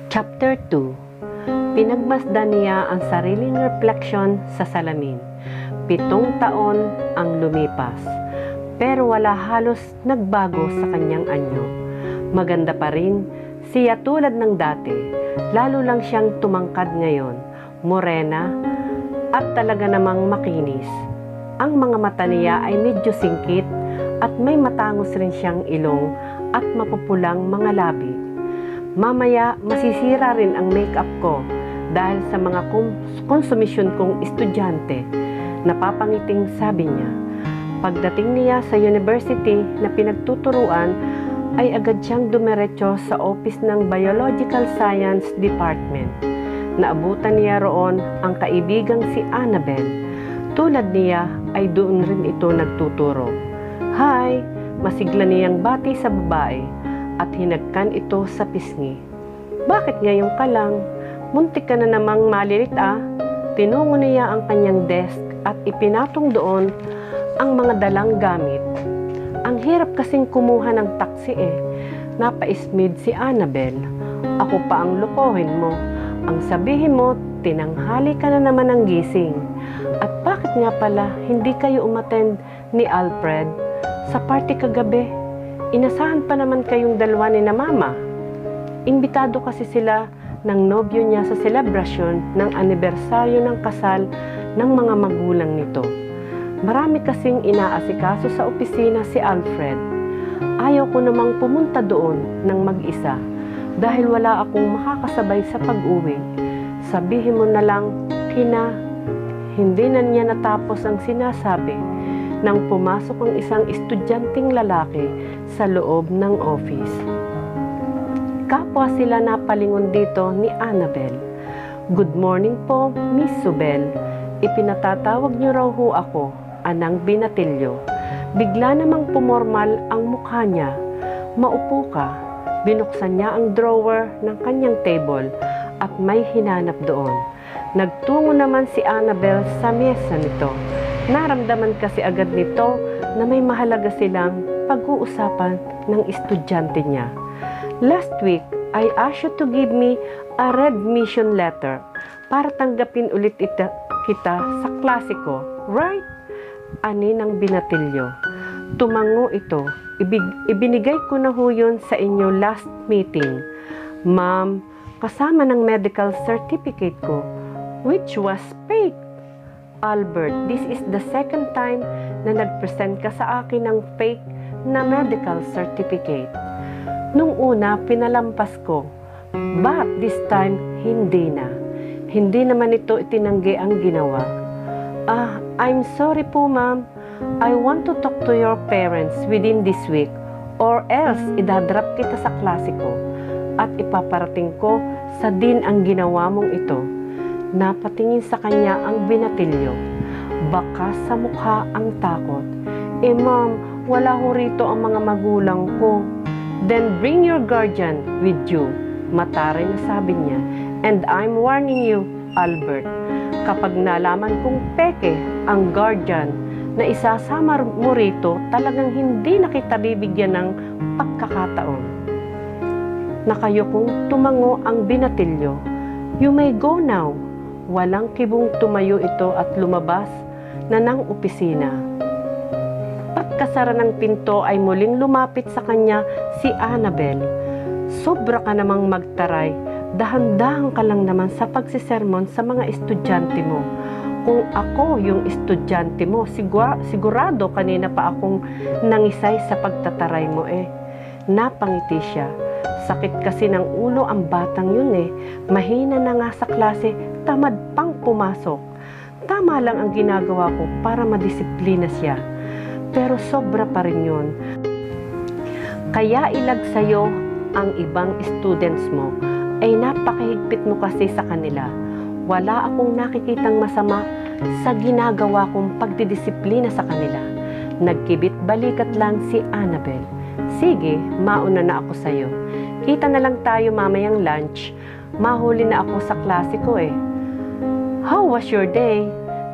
Chapter 2. Pinagmasdan niya ang sariling refleksyon sa salamin. 7 taon ang lumipas, pero wala halos nagbago sa kanyang anyo. Maganda pa rin siya tulad ng dati, lalo lang siyang tumangkad ngayon, morena at talaga namang makinis. Ang mga mata niya ay medyo singkit at may matangos rin siyang ilong at mapupulang mga labi. Mamaya masisira rin ang makeup ko dahil sa mga konsumisyon kong estudyante. Napapangiting sabi niya. Pagdating niya sa university na pinagtuturuan ay agad siyang dumiretso sa office ng Biological Science Department. Naabutan niya roon ang kaibigang si Annabelle. Tulad niya ay doon rin ito nagtuturo. Hi! Masigla niyang bati sa babae at hinagkan ito sa pisngi. Bakit ngayon ka lang? Muntik ka na namang malilit ah. Tinungo niya ang kanyang desk at ipinatong doon ang mga dalang gamit. Ang hirap kasing kumuha ng taxi eh. Napaismid si Annabelle. Ako pa ang lokohin mo. Ang sabihin mo, tinanghali ka na naman ng gising. At bakit nga pala hindi kayo umattend ni Alfred sa party kagabi? Inasahan pa naman kayong dalawa ni na mama. Imbitado kasi sila ng nobyo niya sa selebrasyon ng anibersaryo ng kasal ng mga magulang nito. Marami kasing inaasikaso sa opisina si Alfred. Ayaw ko namang pumunta doon ng mag-isa dahil wala akong makakasabay sa pag-uwi. Sabihin mo na lang, hindi na niya natapos ang sinasabi nang pumasok ang isang estudyanteng lalaki sa loob ng office. Kapwa sila napalingon dito ni Annabelle. Good morning po, Miss Subel. Ipinatatawag niyo raw ho ako, Anang Binatilyo. Bigla namang pumormal ang mukha niya. Maupo ka. Binuksan niya ang drawer ng kanyang table at may hinanap doon. Nagtungo naman si Annabelle sa mesa nito. Naramdaman kasi agad nito na may mahalaga silang pag-uusapan ng estudyante niya. Last week, I asked you to give me a readmission letter para tanggapin ulit kita sa klase ko, right? Ani ng Binatilyo. Tumango ito. Ibinigay ko na ho yun sa inyo last meeting. Ma'am, kasama ng medical certificate ko, which was fake. Albert, this is the second time na nag-present ka sa akin ng fake na medical certificate. Nung una, pinalampas ko. But this time, hindi na. Hindi naman ito itinanggi ang ginawa. I'm sorry po ma'am. I want to talk to your parents within this week or else idadrop kita sa klase ko at ipaparating ko sa dean ang ginawa mong ito. Napatingin sa kanya ang Binatilyo. Baka sa mukha ang takot. Ma'am, wala ho rito ang mga magulang ko. Then bring your guardian with you. Mataray na sabi niya. And I'm warning you, Albert. Kapag nalaman kong peke ang guardian na isasama mo rito, talagang hindi na kita bibigyan ng pagkakataon. Nakayukong tumango ang Binatilyo. You may go now. Walang kibong tumayo ito at lumabas na ng opisina. Pagkasara ng pinto ay muling lumapit sa kanya si Annabelle. Sobra ka namang magtaray. Dahan-dahan ka lang naman sa pagsisermon sa mga estudyante mo. Kung ako yung estudyante mo, sigurado kanina pa akong nangisay sa pagtataray mo eh. Napangiti siya. Sakit kasi ng ulo ang batang yun eh. Mahina na nga sa klase, tamad pang pumasok. Tama lang ang ginagawa ko para madisiplina siya. pero sobra pa rin yun. Kaya ilag sa'yo ang ibang students mo ay napakahigpit mo kasi sa kanila. Wala akong nakikitang masama sa ginagawa kong pagdidisiplina sa kanila. Nagkibit balikat lang si Annabel. Sige, mauna na ako sa'yo. Kita na lang tayo mamayang lunch. Mahuli na ako sa klase ko eh. How was your day?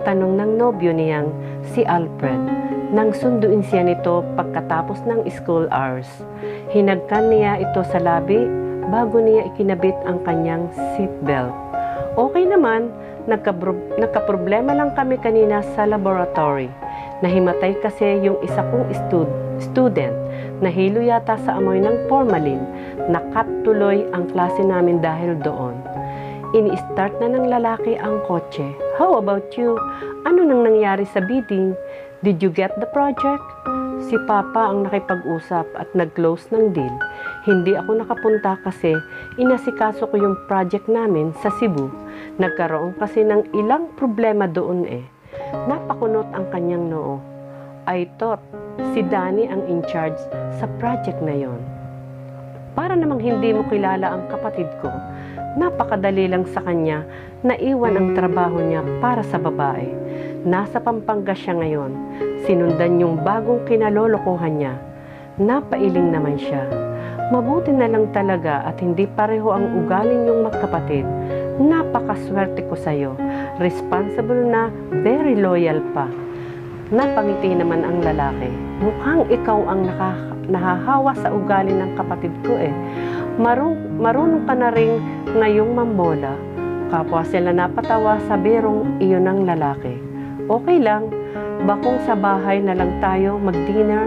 Tanong ng nobyo niyang si Alfred. Nang sunduin siya nito pagkatapos ng school hours. Hinagkan niya ito sa labi bago niya ikinabit ang kanyang seatbelt. Okay naman, nagkaproblema lang kami kanina sa laboratory. Nahimatay kasi yung isa kong student. Nahilo yata sa amoy ng formalin. Nakat tuloy ang klase namin dahil doon. Ini-start na ng lalaki ang kotse. How about you? Ano nang nangyari sa bidding? Did you get the project? Si Papa ang nakipag-usap at nag-close ng deal. Hindi ako nakapunta kasi inasikaso ko yung project namin sa Cebu. Nagkaroon kasi ng ilang problema doon eh. Napakunot ang kanyang noo. I thought si Danny ang in charge sa project na yon. Para namang hindi mo kilala ang kapatid ko, napakadali lang sa kanya na iwan ang trabaho niya para sa babae. Nasa Pampanga siya ngayon. Sinundan yung bagong kinalolokohan niya. Napailing naman siya. Mabuti na lang talaga at hindi pareho ang ugali niyong magkapatid. Napakaswerte ko sa'yo. Responsible na, very loyal pa. Napangiti naman ang lalaki. Mukhang ikaw ang nahahawa sa ugali ng kapatid ko eh. Marunong ka na rin ngayong mambola. Kapwa sila napatawa sa birong iyon ng lalaki. Okay lang, bakong sa bahay na lang tayo mag-dinner.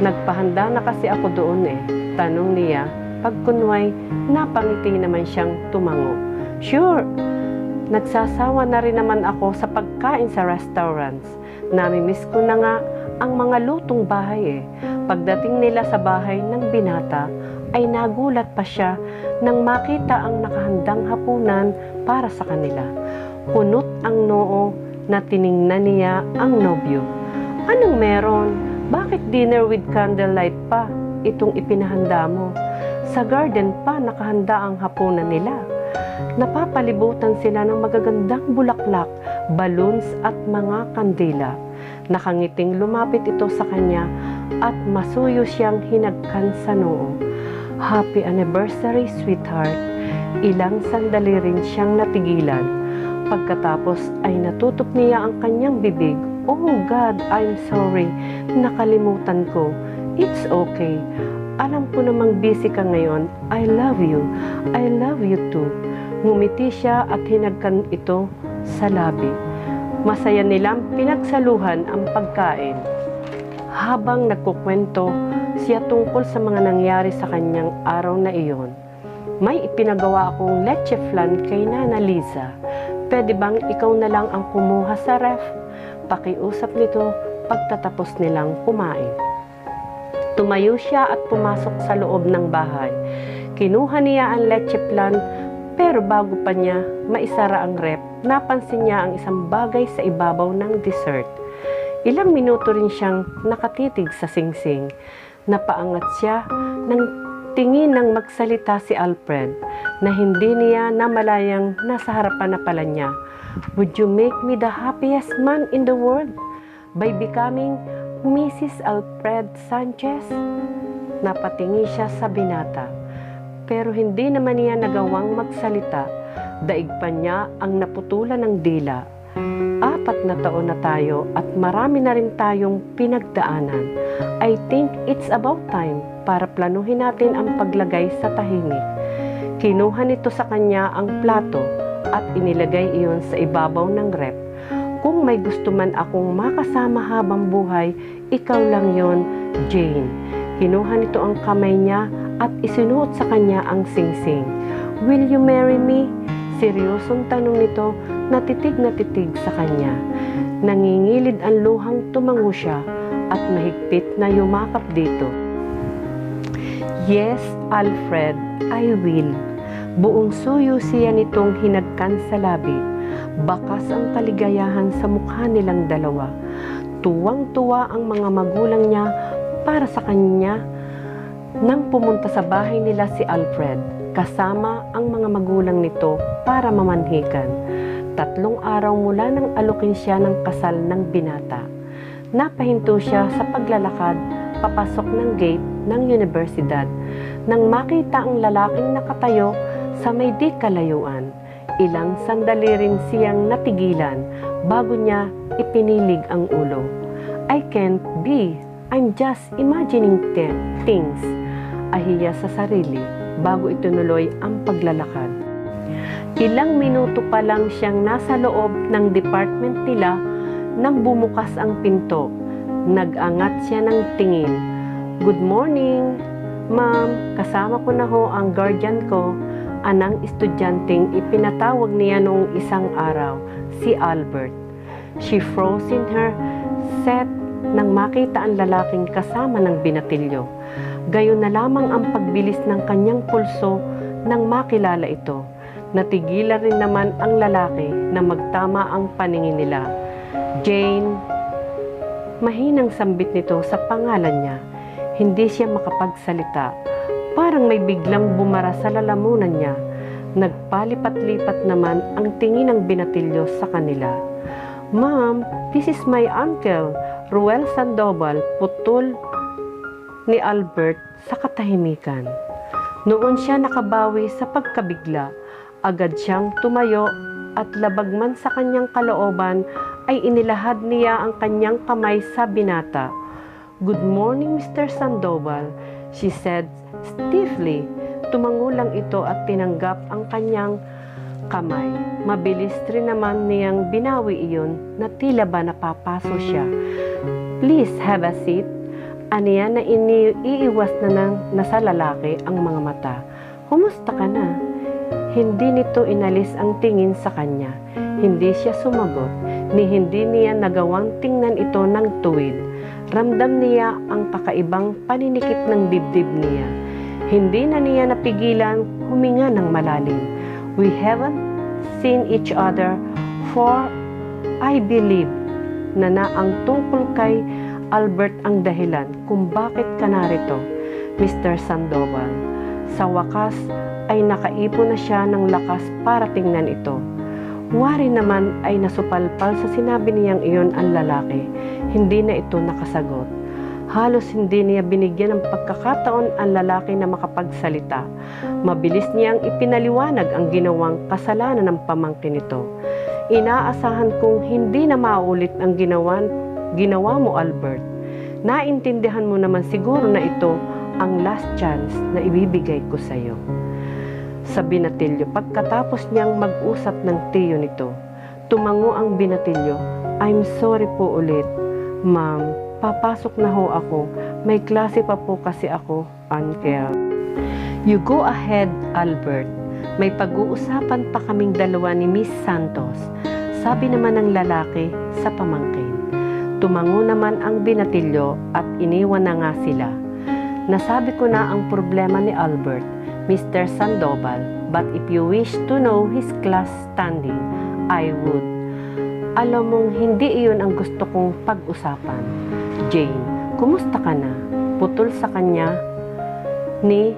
Nagpahanda na kasi ako doon eh. Tanong niya, pagkunway, napangiti naman siyang tumango. Sure, nagsasawa na rin naman ako sa pagkain sa restaurants. Namimiss ko na nga ang mga lutong bahay eh. Pagdating nila sa bahay ng binata, ay nagulat pa siya nang makita ang nakahandang hapunan para sa kanila. Kunot ang noo na tiningnan niya ang nobyo. Anong meron? Bakit dinner with candlelight pa itong ipinahanda mo? Sa garden pa nakahanda ang hapunan nila. Napapalibutan sila ng magagandang bulaklak, balloons at mga kandila. Nakangiting lumapit ito sa kanya at masuyo siyang hinagkan sa noo. Happy anniversary, sweetheart. Ilang sandali rin siyang natigilan. Pagkatapos ay natutok niya ang kanyang bibig. Oh God, I'm sorry. Nakalimutan ko. It's okay. Alam ko namang busy ka ngayon. I love you. I love you too. Ngumiti siya at hinagkan ito sa labi. Masaya nilang pinagsaluhan ang pagkain. Habang nagkukwento siya tungkol sa mga nangyari sa kanyang araw na iyon. May ipinagawa akong leche flan kay Nana Liza. Pwede bang ikaw na lang ang kumuha sa ref? Pakiusap nito pagtatapos nilang kumain. Tumayo siya at pumasok sa loob ng bahay. Kinuha niya ang leche flan pero bago pa niya maisara ang ref, napansin niya ang isang bagay sa ibabaw ng dessert. Ilang minuto rin siyang nakatitig sa singsing. Napaangat siya nang tingin ng magsalita si Alfred na hindi niya namalayang nasa harapan na pala niya. Would you make me the happiest man in the world by becoming Mrs. Alfred Sanchez? Napatingi siya sa binata. Pero hindi naman niya nagawang magsalita. Daig pa niya ang naputulan ng dila. 4 na taon na tayo at marami na rin tayong pinagdaanan. I think it's about time para planuhin natin ang paglagay sa tahimik. Kinuha nito sa kanya ang plato at inilagay iyon sa ibabaw ng ref. Kung may gusto man akong makasama habang buhay, ikaw lang yon, Jane. Kinuha nito ang kamay niya at isinuot sa kanya ang singsing. Will you marry me? Seryosong tanong nito na titig sa kanya. Nangingilid ang luhang tumango siya at mahigpit na yumakap dito. Yes, Alfred, I will. Buong suyo siya nitong hinagkan sa labi. Bakas ang kaligayahan sa mukha nilang dalawa. Tuwang-tuwa ang mga magulang niya para sa kanya nang pumunta sa bahay nila si Alfred kasama ang mga magulang nito para mamanhikan. 3 araw mula nang alukin siya ng kasal ng binata. Napahinto siya sa paglalakad papasok ng gate ng universidad nang makita ang lalaking nakatayo sa may di kalayuan. Ilang sandali rin siyang natigilan bago niya ipinilig ang ulo. I can't be, I'm just imagining things. Ahiya sa sarili bago itunuloy ang paglalakad. Ilang minuto pa lang siyang nasa loob ng department nila nang bumukas ang pinto. Nag-angat siya ng tingin. Good morning, ma'am. Kasama ko na ho ang guardian ko, anang estudyanteng ipinatawag niya noong isang araw, si Albert. She froze in her seat nang makita ang lalaking kasama ng binatilyo. Gayon na lamang ang pagbilis ng kanyang pulso nang makilala ito. Natigilan rin naman ang lalaki na magtama ang paningin nila. Jane, mahinang sambit nito sa pangalan niya. Hindi siya makapagsalita. Parang may biglang bumara sa lalamunan niya. Nagpalipat-lipat naman ang tingin ng binatilyo sa kanila. Ma'am, this is my uncle, Ruel Sandoval, putol ni Albert sa katahimikan. Noon siya nakabawi sa pagkabigla. Agad siyang tumayo at labag man sa kanyang kalooban ay inilahad niya ang kanyang kamay sa binata. Good morning, Mr. Sandoval, she said stiffly. Tumango lang ito at tinanggap ang kanyang kamay. Mabilis rin naman niyang binawi iyon na tila ba napapaso siya. Please have a seat. Aniya na iiwas na nasa lalaki ang mga mata. Kumusta ka na? Hindi nito inalis ang tingin sa kanya. Hindi siya sumagot, ni hindi niya nagawang tingnan ito ng tuwid. Ramdam niya ang kakaibang paninikip ng dibdib niya. Hindi na niya napigilan huminga ng malalim. We haven't seen each other for, I believe, na ang tungkol kay Albert ang dahilan kung bakit ka narito, Mr. Sandoval. Sa wakas ay nakaipon na siya ng lakas para tingnan ito. Wari naman ay nasupalpal sa sinabi niyang iyon ang lalaki. Hindi na ito nakasagot. Halos hindi niya binigyan ng pagkakataon ang lalaki na makapagsalita. Mabilis niyang ipinaliwanag ang ginawang kasalanan ng pamangkin nito. Inaasahan kong hindi na maulit ang ginawa mo, Albert. Naintindihan mo naman siguro na ito ang last chance na ibibigay ko sa iyo. Sa binatilyo, pagkatapos niyang mag-usap ng tiyo nito, tumango ang binatilyo. I'm sorry po ulit, ma'am. Papasok na ho ako. May klase pa po kasi ako, uncle. You go ahead, Albert. May pag-uusapan pa kaming dalawa ni Miss Santos. Sabi naman ng lalaki sa pamangkin. Tumango naman ang binatilyo at iniwan na nga sila. Nasabi ko na ang problema ni Albert, Mr. Sandoval, but if you wish to know his class standing, I would. Alam mong hindi iyon ang gusto kong pag-usapan. Jane, kumusta ka na? Putol sa kanya ni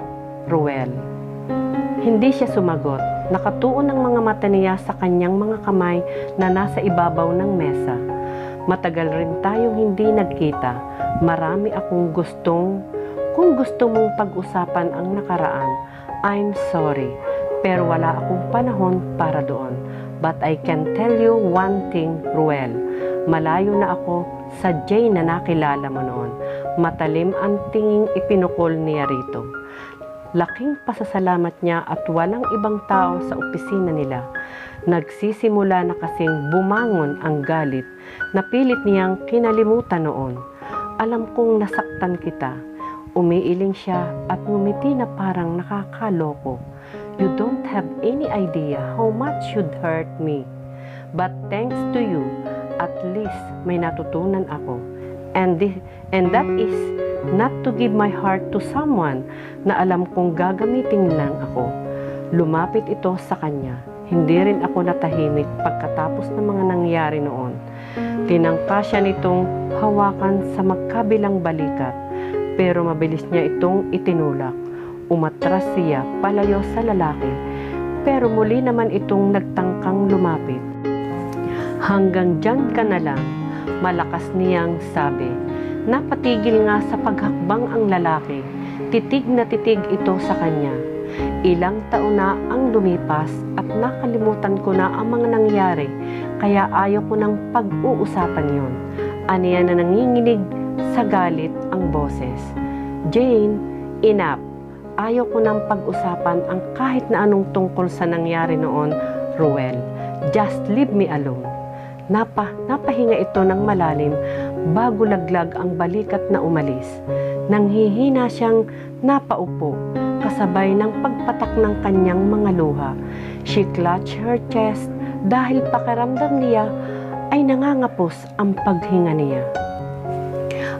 Ruel. Hindi siya sumagot. Nakatuon ang mga mata niya sa kanyang mga kamay na nasa ibabaw ng mesa. Matagal rin tayong hindi nagkita. Marami akong kung gusto mong pag-usapan ang nakaraan, I'm sorry, pero wala akong panahon para doon. But I can tell you one thing, Ruel. Malayo na ako sa Jane na nakilala mo noon. Matalim ang tinging ipinukol niya rito. Laking pasasalamat niya at walang ibang tao sa opisina nila. Nagsisimula na kasing bumangon ang galit. Napilit niyang kinalimutan noon. Alam kong nasaktan kita. Umiiling siya at ngumiti na parang nakakaloko. You don't have any idea how much you'd hurt me. But thanks to you, at least may natutunan ako. And that is not to give my heart to someone na alam kong gagamitin lang ako. Lumapit ito sa kanya. Hindi rin ako natahimik pagkatapos ng mga nangyari noon. Tinangka siya nitong hawakan sa magkabilang balikat, pero mabilis niya itong itinulak. Umatras siya palayo sa lalaki, pero muli naman itong nagtangkang lumapit. "Hanggang diyan ka na lang," malakas niyang sabi. Napatigil nga sa paghakbang ang lalaki. Titig na titig ito sa kanya. Ilang taon na ang lumipas at nakalimutan ko na ang mga nangyari, kaya ayaw ko nang pag-uusapan yon. Aniya na nanginginig sa galit ang boses. "Jane, enough. Ayaw ko nang pag-usapan ang kahit na anong tungkol sa nangyari noon, Ruel. Just leave me alone." Napahinga ito ng malalim bago laglag ang balikat na umalis. Nanghihina siyang napaupo, kasabay ng pagpatak ng kanyang mga luha. She clutched her chest dahil pakiramdam niya ay nangangapos ang paghinga niya.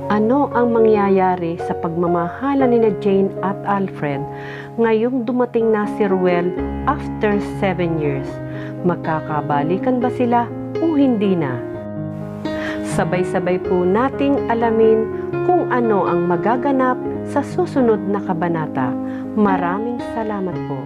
Ano ang mangyayari sa pagmamahala ni Jane at Alfred ngayong dumating na si Ruel after 7 years? Makakabalikan ba sila o hindi na? Sabay-sabay po nating alamin kung ano ang magaganap sa susunod na kabanata. Maraming salamat po.